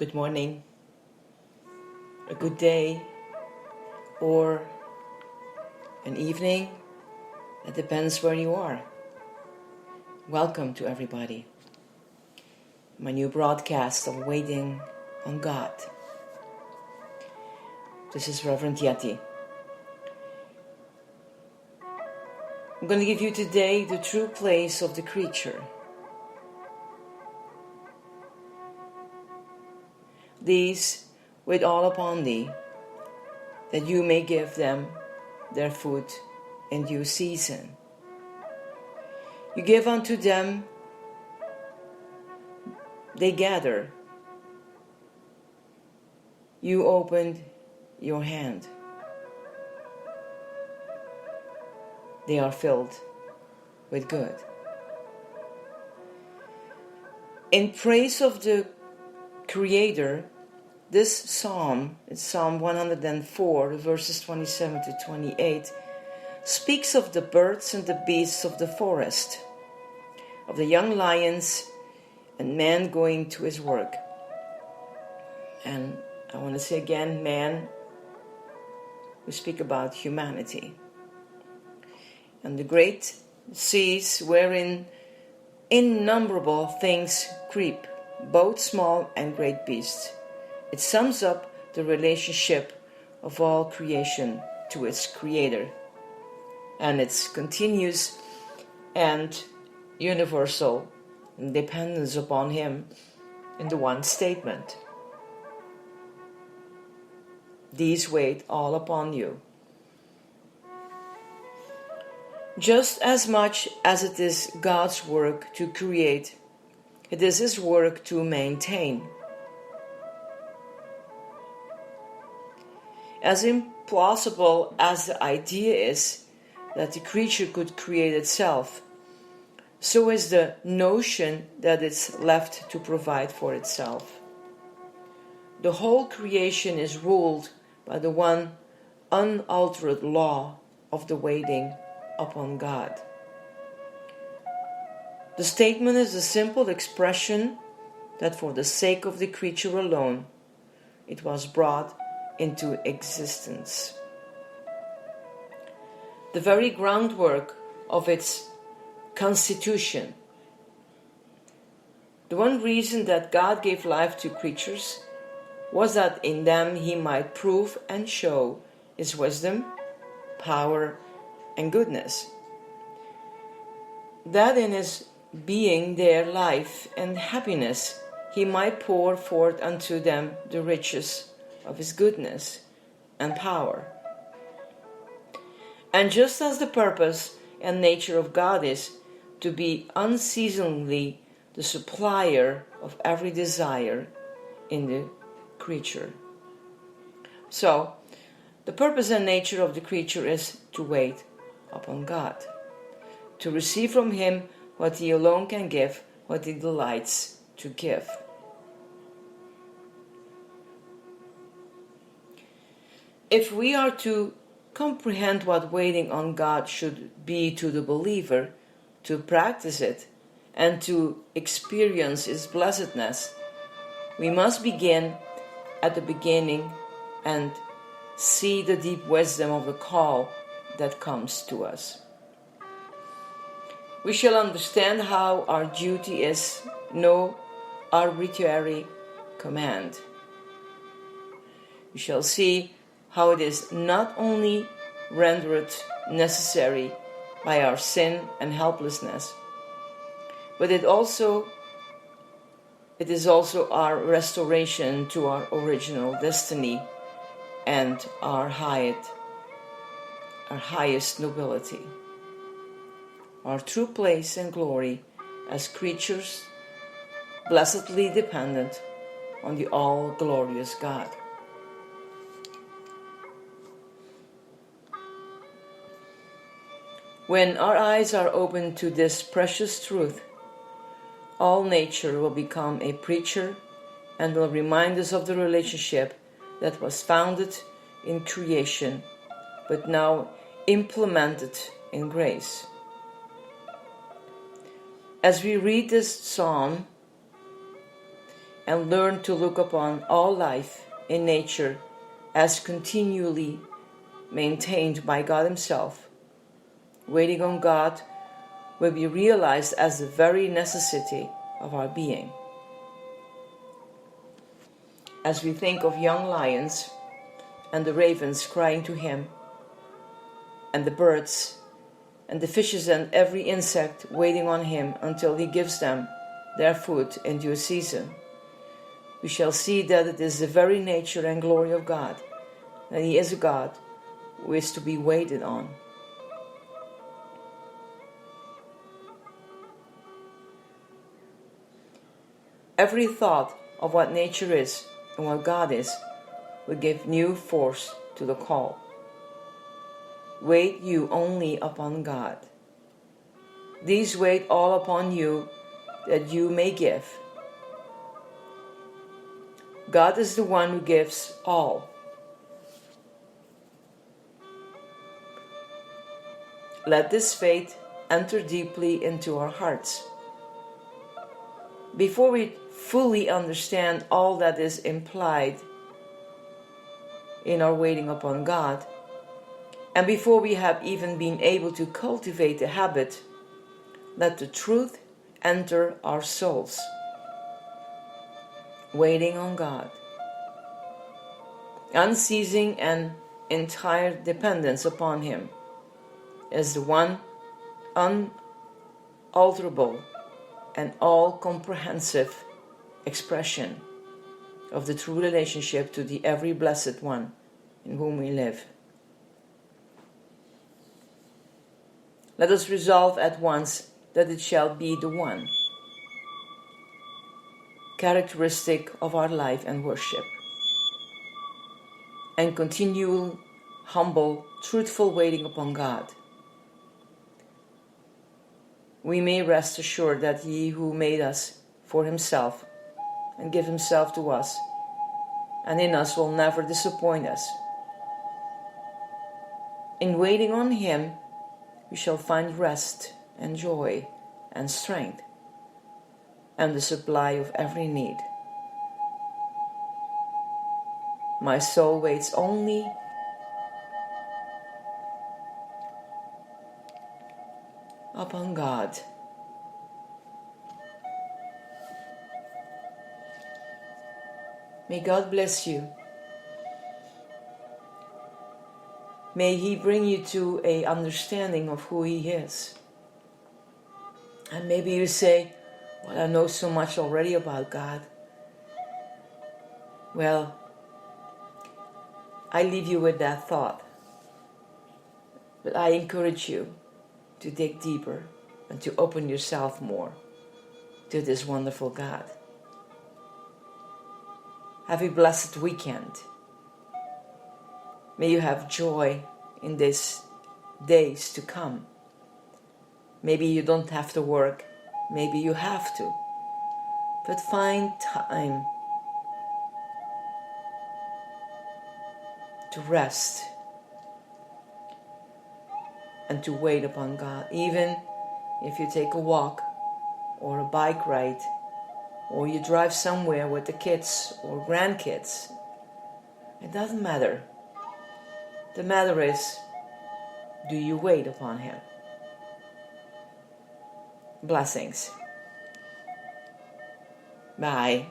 good morning, a good day, or an evening. It depends where you are. Welcome to everybody. My new broadcast of Waiting on God. This is Reverend Yeti. I'm going to give you today the true place of the creature. These wait all upon thee, that you may give them their food in due season. You give unto them, they gather. You opened your hand. They are filled with good. In praise of the Creator, this psalm, it's Psalm 104, verses 27 to 28, speaks of the birds and the beasts of the forest, of the young lions and man going to his work. And I want to say again, man, we speak about humanity. And the great seas wherein innumerable things creep, both small and great beasts. It sums up the relationship of all creation to its Creator and its continuous and universal dependence upon Him in the one statement. These wait all upon you. Just as much as it is God's work to create, it is His work to maintain. As implausible as the idea is that the creature could create itself, so is the notion that it's left to provide for itself. The whole creation is ruled by the one unaltered law of the waiting upon God. The statement is a simple expression that for the sake of the creature alone, it was brought into existence. The very groundwork of its constitution. The one reason that God gave life to creatures was that in them He might prove and show His wisdom, power, and goodness. That in His being their life and happiness, He might pour forth unto them the riches of His goodness and power. And just as the purpose and nature of God is to be unceasingly the supplier of every desire in the creature. So, the purpose and nature of the creature is to wait upon God, to receive from Him what He alone can give, what He delights to give. If we are to comprehend what waiting on God should be to the believer, to practice it, and to experience its blessedness, we must begin at the beginning and see the deep wisdom of the call that comes to us. We shall understand how our duty is no arbitrary command. We shall see how it is not only rendered necessary by our sin and helplessness, but it is also our restoration to our original destiny and our highest nobility, our true place and glory as creatures blessedly dependent on the all-glorious God. When our eyes are open to this precious truth, all nature will become a preacher and will remind us of the relationship that was founded in creation, but now implemented in grace. As we read this psalm and learn to look upon all life in nature as continually maintained by God Himself, waiting on God will be realized as the very necessity of our being. As we think of young lions and the ravens crying to Him, and the birds and the fishes and every insect waiting on Him until He gives them their food in due season, we shall see that it is the very nature and glory of God, that He is a God who is to be waited on. Every thought of what nature is and what God is will give new force to the call. Wait you only upon God. These wait all upon you, that you may give. God is the one who gives all. Let this faith enter deeply into our hearts. Before we fully understand all that is implied in our waiting upon God, and before we have even been able to cultivate the habit, let the truth enter our souls. Waiting on God, unceasing and entire dependence upon Him, is the one unalterable and all-comprehensive expression of the true relationship to the every blessed one in whom we live. Let us resolve at once that it shall be the one characteristic of our life and worship, and continual, humble, truthful waiting upon God. We may rest assured that He who made us for Himself and give Himself to us and in us will never disappoint us. In waiting on Him, we shall find rest and joy and strength and the supply of every need. My soul waits only upon God. May God bless you. May He bring you to an understanding of who He is. And maybe you say, well, I know so much already about God. Well, I leave you with that thought. But I encourage you to dig deeper and to open yourself more to this wonderful God. Have a blessed weekend. May you have joy in these days to come. Maybe you don't have to work, maybe you have to. But find time to rest and to wait upon God. Even if you take a walk or a bike ride, or you drive somewhere with the kids or grandkids, it doesn't matter. The matter is, do you wait upon Him? Blessings. Bye.